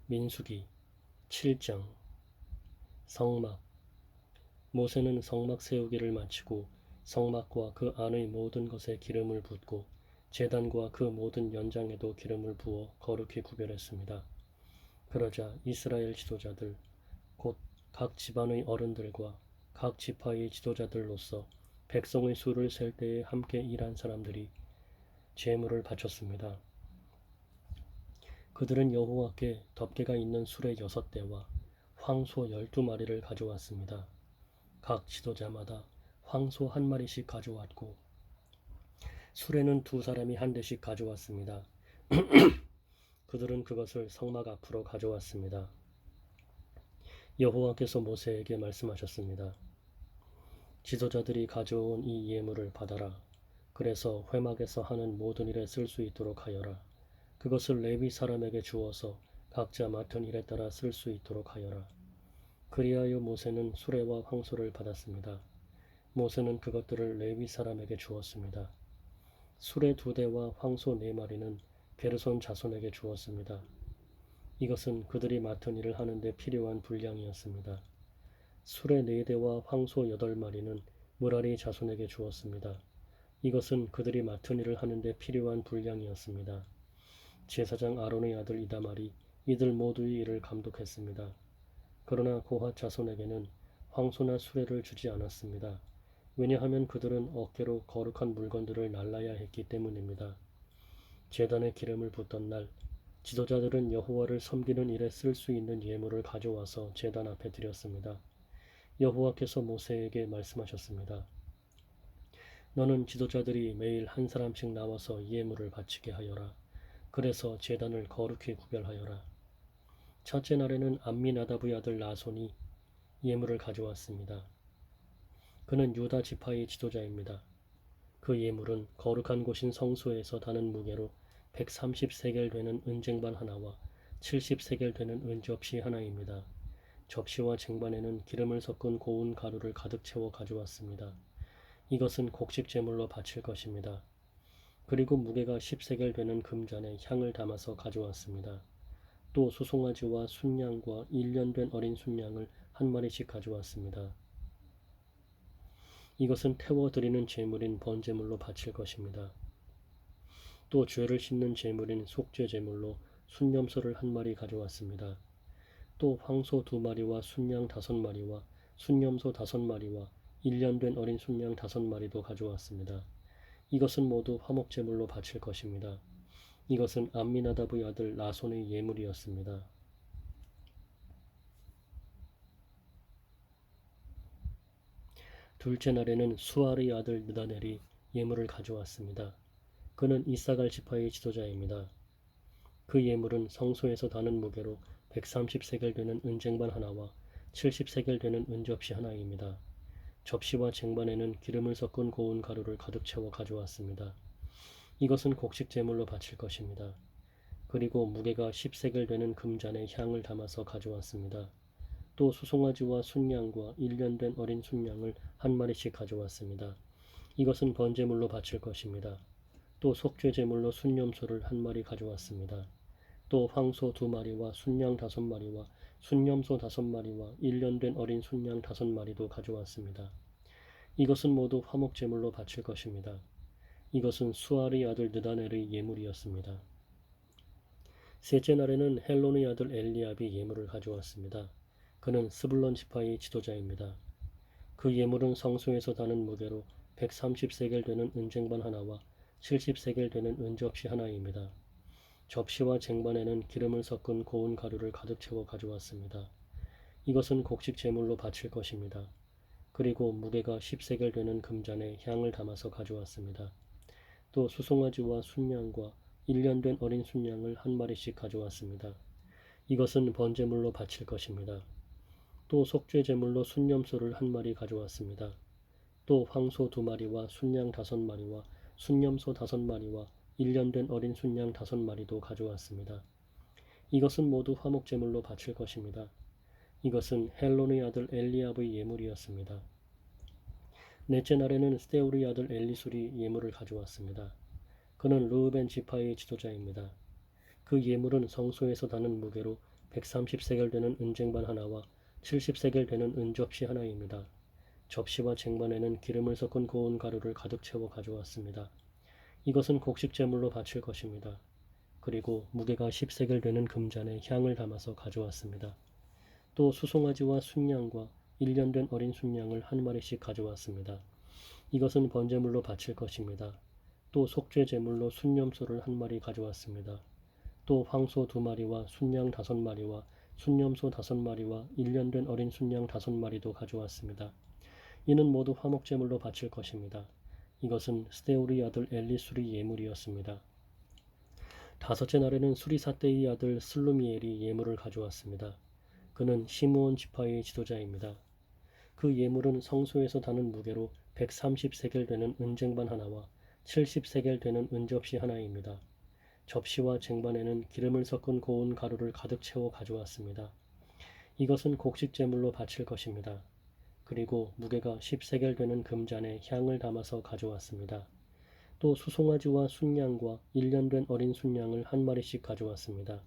민수기 7장. 성막. 모세는 성막 세우기를 마치고 성막과 그 안의 모든 것에 기름을 붓고 제단과 그 모든 연장에도 기름을 부어 거룩히 구별했습니다. 그러자 이스라엘 지도자들 곧 각 집안의 어른들과 각 지파의 지도자들로서 백성의 수를 셀 때에 함께 일한 사람들이 제물을 바쳤습니다. 그들은 여호와께 덮개가 있는 수레 6대와 황소 12마리를 가져왔습니다. 각 지도자마다 황소 1마리씩 가져왔고 수레는 2사람이 1대씩 가져왔습니다. 그들은 그것을 성막 앞으로 가져왔습니다. 여호와께서 모세에게 말씀하셨습니다. 지도자들이 가져온 이 예물을 받아라. 그래서 회막에서 하는 모든 일에 쓸 수 있도록 하여라. 그것을 레위 사람에게 주어서 각자 맡은 일에 따라 쓸 수 있도록 하여라. 그리하여 모세는 수레와 황소를 받았습니다. 모세는 그것들을 레위 사람에게 주었습니다. 수레 2대와 황소 4마리는 게르손 자손에게 주었습니다. 이것은 그들이 맡은 일을 하는데 필요한 분량이었습니다. 수레 4대와 황소 8마리는 므라리 자손에게 주었습니다. 이것은 그들이 맡은 일을 하는데 필요한 분량이었습니다. 제사장 아론의 아들 이다말이 이들 모두의 일을 감독했습니다. 그러나 고핫 자손에게는 황소나 수레를 주지 않았습니다. 왜냐하면 그들은 어깨로 거룩한 물건들을 날라야 했기 때문입니다. 제단에 기름을 붓던 날 지도자들은 여호와를 섬기는 일에 쓸 수 있는 예물을 가져와서 제단 앞에 드렸습니다. 여호와께서 모세에게 말씀하셨습니다. 너는 지도자들이 매일 1사람씩 나와서 예물을 바치게 하여라. 그래서 제단을 거룩히 구별하여라. 첫째 날에는 암미나답의 아들 나손이 예물을 가져왔습니다. 그는 유다 지파의 지도자입니다. 그 예물은 거룩한 곳인 성소에서 다는 무게로 130세겔 되는 은쟁반 하나와 70세겔 되는 은접시 하나입니다. 접시와 쟁반에는 기름을 섞은 고운 가루를 가득 채워 가져왔습니다. 이것은 곡식 제물로 바칠 것입니다. 그리고 무게가 10세겔 되는 금잔에 향을 담아서 가져왔습니다. 또 수송아지와 순양과 1년 된 어린 순양을 1마리씩 가져왔습니다. 이것은 태워 드리는 제물인 번제물로 바칠 것입니다. 또 죄를 씻는 제물인 속죄 제물로 순념소를 1마리 가져왔습니다. 또 황소 2마리와 순양 5마리와 순념소 5마리와 1년 된 어린 순양 5마리도 가져왔습니다. 이것은 모두 화목제물로 바칠 것입니다. 이것은 암미나답의 아들 나손의 예물이었습니다. 둘째 날에는 수알의 아들 느다넬이 예물을 가져왔습니다. 그는 이사갈 지파의 지도자입니다. 그 예물은 성소에서 다는 무게로 130세겔 되는 은쟁반 하나와 70세겔 되는 은접시 하나입니다. 접시와 쟁반에는 기름을 섞은 고운 가루를 가득 채워 가져왔습니다. 이것은 곡식 제물로 바칠 것입니다. 그리고 무게가 10세겔 되는 금잔에 향을 담아서 가져왔습니다. 또 수송아지와 순양과 1년 된 어린 순양을 1마리씩 가져왔습니다. 이것은 번제물로 바칠 것입니다. 또 속죄 제물로 순념소를 1마리 가져왔습니다. 또 황소 2마리와 순양 5마리와 순념소 5마리와 1년 된 어린 순양 5마리도 가져왔습니다. 이것은 모두 화목제물로 바칠 것입니다. 이것은 수알의 아들 느다넬의 예물이었습니다. 셋째 날에는 헬론의 아들 엘리압이 예물을 가져왔습니다. 그는 스불론 지파의 지도자입니다. 그 예물은 성소에서 다는 무게로 130세겔 되는 은쟁반 하나와 70세겔 되는 은접시 하나입니다. 접시와 쟁반에는 기름을 섞은 고운 가루를 가득 채워 가져왔습니다. 이것은 곡식 제물로 바칠 것입니다. 그리고 무게가 10세겔 되는 금잔에 향을 담아서 가져왔습니다. 또 수송아지와 순양과 1년 된 어린 순양을 1마리씩 가져왔습니다. 이것은 번제물로 바칠 것입니다. 또 속죄 제물로 순념소를 1마리 가져왔습니다. 또 황소 2마리와 순양 5마리와 순념소 5마리와 1년 된 어린 순양 5마리도 가져왔습니다. 이것은 모두 화목제물로 바칠 것입니다. 이것은 헬론의 아들 엘리압의 예물이었습니다. 넷째 날에는 스데울의 아들 엘리술이 예물을 가져왔습니다. 그는 르우벤 지파의 지도자입니다. 그 예물은 성소에서 다는 무게로 130세겔 되는 은쟁반 하나와 70세겔 되는 은접시 하나입니다. 접시와 쟁반에는 기름을 섞은 고운 가루를 가득 채워 가져왔습니다. 이것은 곡식 제물로 바칠 것입니다. 그리고 무게가 10세겔 되는 금잔에 향을 담아서 가져왔습니다. 또 수송아지와 순양과 1년 된 어린 순양을 한 마리씩 가져왔습니다. 이것은 번제물로 바칠 것입니다. 또 속죄 제물로 순염소를 한 마리 가져왔습니다. 또 황소 2마리와 순양 5마리와 순염소 5마리와 1년 된 어린 순양 5마리도 가져왔습니다. 이는 모두 화목제물로 바칠 것입니다. 이것은 스데우리 아들 엘리술이 예물이었습니다. 다섯째 날에는 수리사떼의 아들 슬루미엘이 예물을 가져왔습니다. 그는 시므온 지파의 지도자입니다. 그 예물은 성소에서 다는 무게로 130세겔 되는 은쟁반 하나와 70세겔 되는 은접시 하나입니다. 접시와 쟁반에는 기름을 섞은 고운 가루를 가득 채워 가져왔습니다. 이것은 곡식 제물로 바칠 것입니다. 그리고 무게가 10세겔 되는 금잔에 향을 담아서 가져왔습니다. 또 수송아지와 순양과 1년 된 어린 순양을 한 마리씩 가져왔습니다.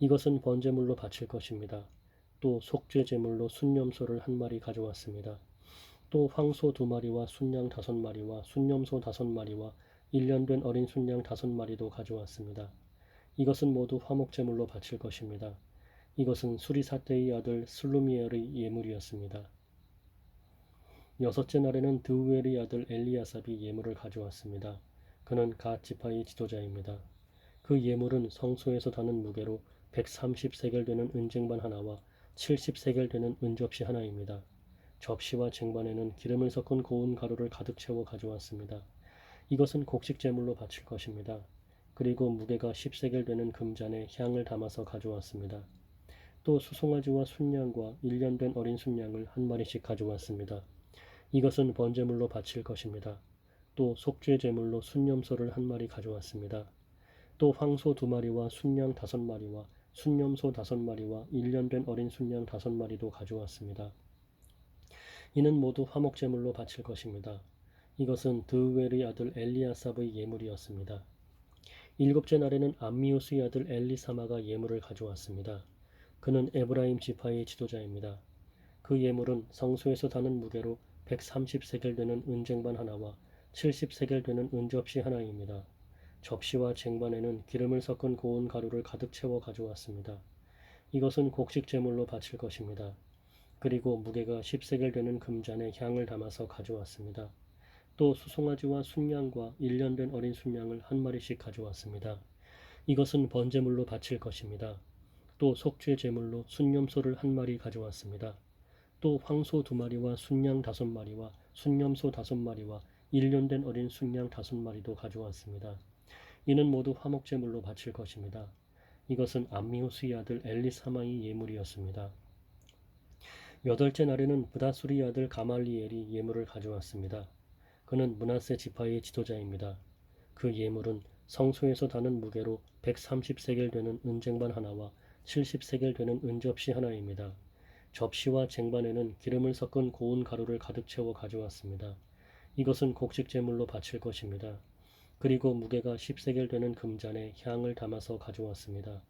이것은 번제물로 바칠 것입니다. 또 속죄 제물로 순염소를 한 마리 가져왔습니다. 또 황소 2마리와 순양 5마리와 순염소 5마리와 1년 된 어린 순양 5마리도 가져왔습니다. 이것은 모두 화목제물로 바칠 것입니다. 이것은 수리사떼의 아들 슬루미엘의 예물이었습니다. 여섯째 날에는 드우엘의 아들 엘리야삽이 예물을 가져왔습니다. 그는 갓 지파의 지도자입니다. 그 예물은 성소에서 다는 무게로 130세겔 되는 은쟁반 하나와 70세겔 되는 은접시 하나입니다. 접시와 쟁반에는 기름을 섞은 고운 가루를 가득 채워 가져왔습니다. 이것은 곡식 제물로 바칠 것입니다. 그리고 무게가 10세겔 되는 금잔에 향을 담아서 가져왔습니다. 또 수송아지와 순양과 1년 된 어린 순양을 한 마리씩 가져왔습니다. 이것은 번제물로 바칠 것입니다. 또 속죄 제물로 순염소를 한 마리 가져왔습니다. 또 황소 2마리와 순양 5마리와 순염소 5마리와 1년 된 어린 순양 5마리도 가져왔습니다. 이는 모두 화목제물로 바칠 것입니다. 이것은 드우엘의 아들 엘리야삽의 예물이었습니다. 일곱째 날에는 암미우스의 아들 엘리사마가 예물을 가져왔습니다. 그는 에브라임 지파의 지도자입니다. 그 예물은 성소에서 다는 무게로 130세겔 되는 은쟁반 하나와 70세겔 되는 은접시 하나입니다. 접시와 쟁반에는 기름을 섞은 고운 가루를 가득 채워 가져왔습니다. 이것은 곡식 제물로 바칠 것입니다. 그리고 무게가 10세겔 되는 금잔에 향을 담아서 가져왔습니다. 또 수송아지와 순양과 1년 된 어린 순양을 한 마리씩 가져왔습니다. 이것은 번제물로 바칠 것입니다. 또 속죄 제물로 순염소를 한 마리 가져왔습니다. 또 황소 2마리와 순양 5마리와 순염소 5마리와 1년 된 어린 순양 5마리도 가져왔습니다. 이는 모두 화목제물로 바칠 것입니다. 이것은 암미우스의 아들 엘리사마의 예물이었습니다. 여덟째 날에는 브다수리 아들 가말리엘이 예물을 가져왔습니다. 그는 므낫세 지파의 지도자입니다. 그 예물은 성소에서 다는 무게로 130세겔 되는 은쟁반 하나와 70세겔 되는 은접시 하나입니다. 접시와 쟁반에는 기름을 섞은 고운 가루를 가득 채워 가져왔습니다. 이것은 곡식 제물로 바칠 것입니다. 그리고 무게가 10세겔 되는 금잔에 향을 담아서 가져왔습니다.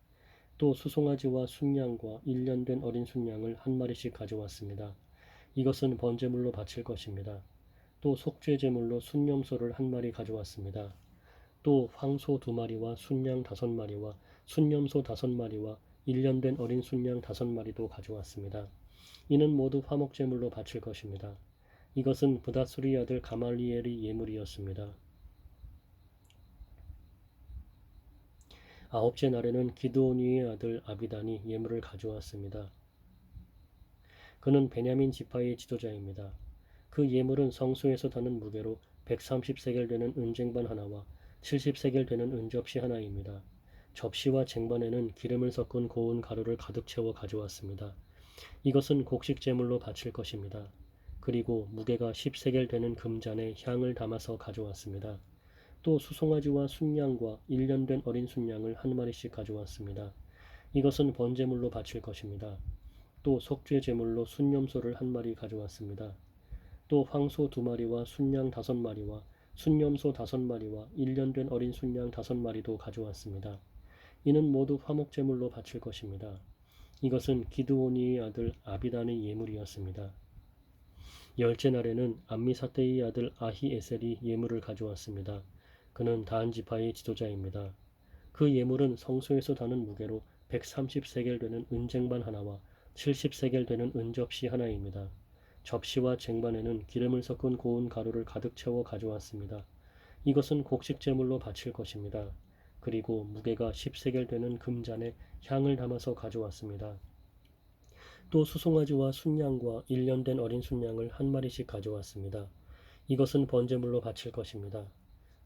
또 수송아지와 순양과 1년 된 어린 순양을 한 마리씩 가져왔습니다. 이것은 번제물로 바칠 것입니다. 또 속죄 제물로 순염소를 한 마리 가져왔습니다. 또 황소 2마리와 순양 5마리와 순염소 5마리와 1년 된 어린 순양 5마리도 가져왔습니다. 이는 모두 화목제물로 바칠 것입니다. 이것은 브다수리 아들 가말리엘의 예물이었습니다. 아홉째 날에는 기드오니의 아들 아비단이 예물을 가져왔습니다. 그는 베냐민 지파의 지도자입니다. 그 예물은 성소에서 다는 무게로 130세겔 되는 은쟁반 하나와 70세겔 되는 은접시 하나입니다. 접시와 쟁반에는 기름을 섞은 고운 가루를 가득 채워 가져왔습니다. 이것은 곡식 제물로 바칠 것입니다. 그리고 무게가 10세겔 되는 금잔에 향을 담아서 가져왔습니다. 또 수송아지와 순양과 1년 된 어린 순양을 한 마리씩 가져왔습니다. 이것은 번제물로 바칠 것입니다. 또 속죄 제물로 순염소를 한 마리 가져왔습니다. 또 황소 2마리와 순양 5마리와 순염소 5마리와 1년 된 어린 순양 5마리도 가져왔습니다. 이는 모두 화목제물로 바칠 것입니다. 이것은 기드온이의 아들 아비단의 예물이었습니다. 열째 날에는 암미사대의 아들 아히에셀이 예물을 가져왔습니다. 그는 단 지파의 지도자입니다. 그 예물은 성소에서 다는 무게로 130세겔 되는 은쟁반 하나와 70세겔 되는 은접시 하나입니다. 접시와 쟁반에는 기름을 섞은 고운 가루를 가득 채워 가져왔습니다. 이것은 곡식 제물로 바칠 것입니다. 그리고 무게가 10세겔 되는 금잔에 향을 담아서 가져왔습니다. 또 수송아지와 순양과 1년 된 어린 순양을 한 마리씩 가져왔습니다. 이것은 번제물로 바칠 것입니다.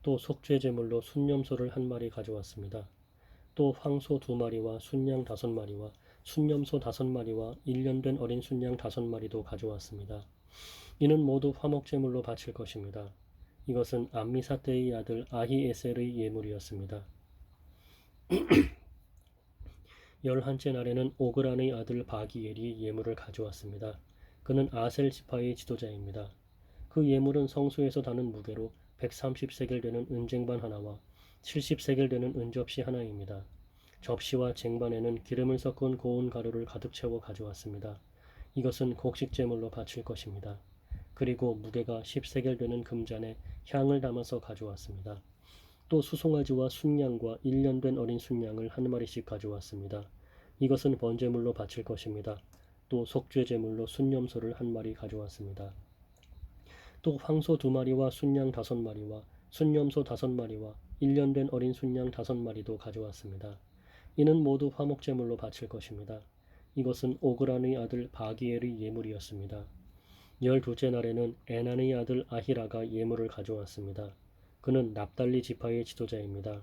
또 속죄 제물로 순념소를 한 마리 가져왔습니다. 또 황소 2마리와 순양 5마리와 순념소 5마리와 1년 된 어린 순양 5마리도 가져왔습니다. 이는 모두 화목제물로 바칠 것입니다. 이것은 암미사대의 아들 아히에셀의 예물이었습니다. 11째 날에는 오그란의 아들 바기엘이 예물을 가져왔습니다. 그는 아셀 지파의 지도자입니다. 그 예물은 성소에서 다는 무게로 130세겔 되는 은쟁반 하나와 70세겔 되는 은접시 하나입니다. 접시와 쟁반에는 기름을 섞은 고운 가루를 가득 채워 가져왔습니다. 이것은 곡식 제물로 바칠 것입니다. 그리고 무게가 10세겔 되는 금잔에 향을 담아서 가져왔습니다. 또 수송아지와 순양과 1년 된 어린 순양을 한 마리씩 가져왔습니다. 이것은 번제물로 바칠 것입니다. 또 속죄 제물로 순념소를 한 마리 가져왔습니다. 또 황소 2마리와 순양 5마리와 순념소 5마리와 1년 된 어린 순양 5마리도 가져왔습니다. 이는 모두 화목제물로 바칠 것입니다. 이것은 오그란의 아들 바기엘의 예물이었습니다. 12째 날에는 에난의 아들 아히라가 예물을 가져왔습니다. 그는 납달리 지파의 지도자입니다.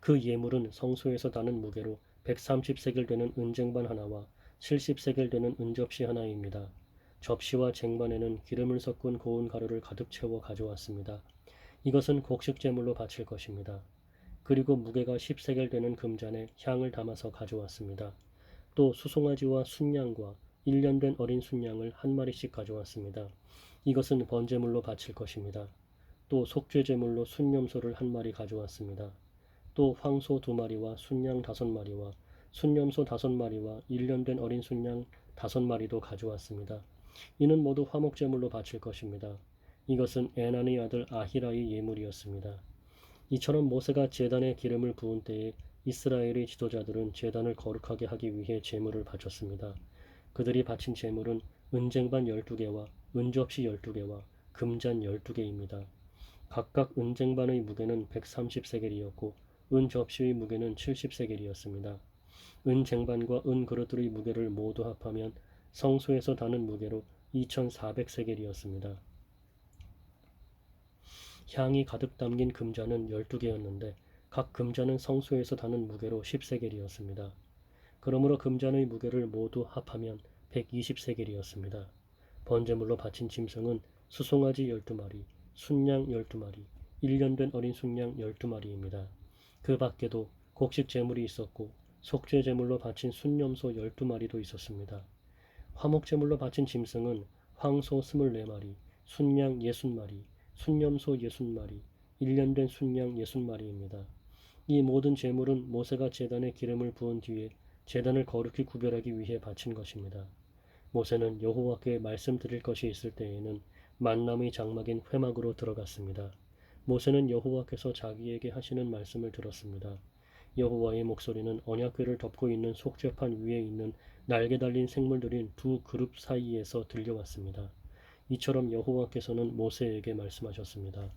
그 예물은 성소에서 다는 무게로 130세겔 되는 은쟁반 하나와 70세겔 되는 은접시 하나입니다. 접시와 쟁반에는 기름을 섞은 고운 가루를 가득 채워 가져왔습니다. 이것은 곡식 제물로 바칠 것입니다. 그리고 무게가 10세겔 되는 금잔에 향을 담아서 가져왔습니다. 또 수송아지와 순양과 1년 된 어린 순양을 한 마리씩 가져왔습니다. 이것은 번제물로 바칠 것입니다. 또 속죄 제물로 순념소를 한 마리 가져왔습니다. 또 황소 2마리와 순양 5마리와 순념소 5마리와 1년 된 어린 순양 5마리도 가져왔습니다. 이는 모두 화목제물로 바칠 것입니다. 이것은 에난의 아들 아히라의 예물이었습니다. 이처럼 모세가 제단에 기름을 부은 때에 이스라엘의 지도자들은 제단을 거룩하게 하기 위해 제물을 바쳤습니다. 그들이 바친 제물은 은쟁반 12개와 은접시 12개와 금잔 12개입니다. 각각 은쟁반의 무게는 130세겔이었고 은접시의 무게는 70세겔이었습니다. 은쟁반과 은그릇들의 무게를 모두 합하면 성소에서 다는 무게로 2400세겔이었습니다. 향이 가득 담긴 금잔은 12개였는데 각 금잔은 성소에서 다는 무게로 10세겔이었습니다. 그러므로 금잔의 무게를 모두 합하면 120세겔이었습니다. 번제물로 바친 짐승은 수송아지 12마리, 순양 12마리, 1년 된 어린 순양 12마리입니다. 그 밖에도 곡식 제물이 있었고 속죄 제물로 바친 순념소 12마리도 있었습니다. 화목 제물로 바친 짐승은 황소 24마리, 순양 60마리, 순념소 60마리, 1년 된 순양 60마리입니다. 이 모든 제물은 모세가 제단에 기름을 부은 뒤에 제단을 거룩히 구별하기 위해 바친 것입니다. 모세는 여호와께 말씀드릴 것이 있을 때에는 만남의 장막인 회막으로 들어갔습니다. 모세는 여호와께서 자기에게 하시는 말씀을 들었습니다. 여호와의 목소리는 언약궤를 덮고 있는 속죄판 위에 있는 날개 달린 생물들인 두 그룹 사이에서 들려왔습니다. 이처럼 여호와께서는 모세에게 말씀하셨습니다.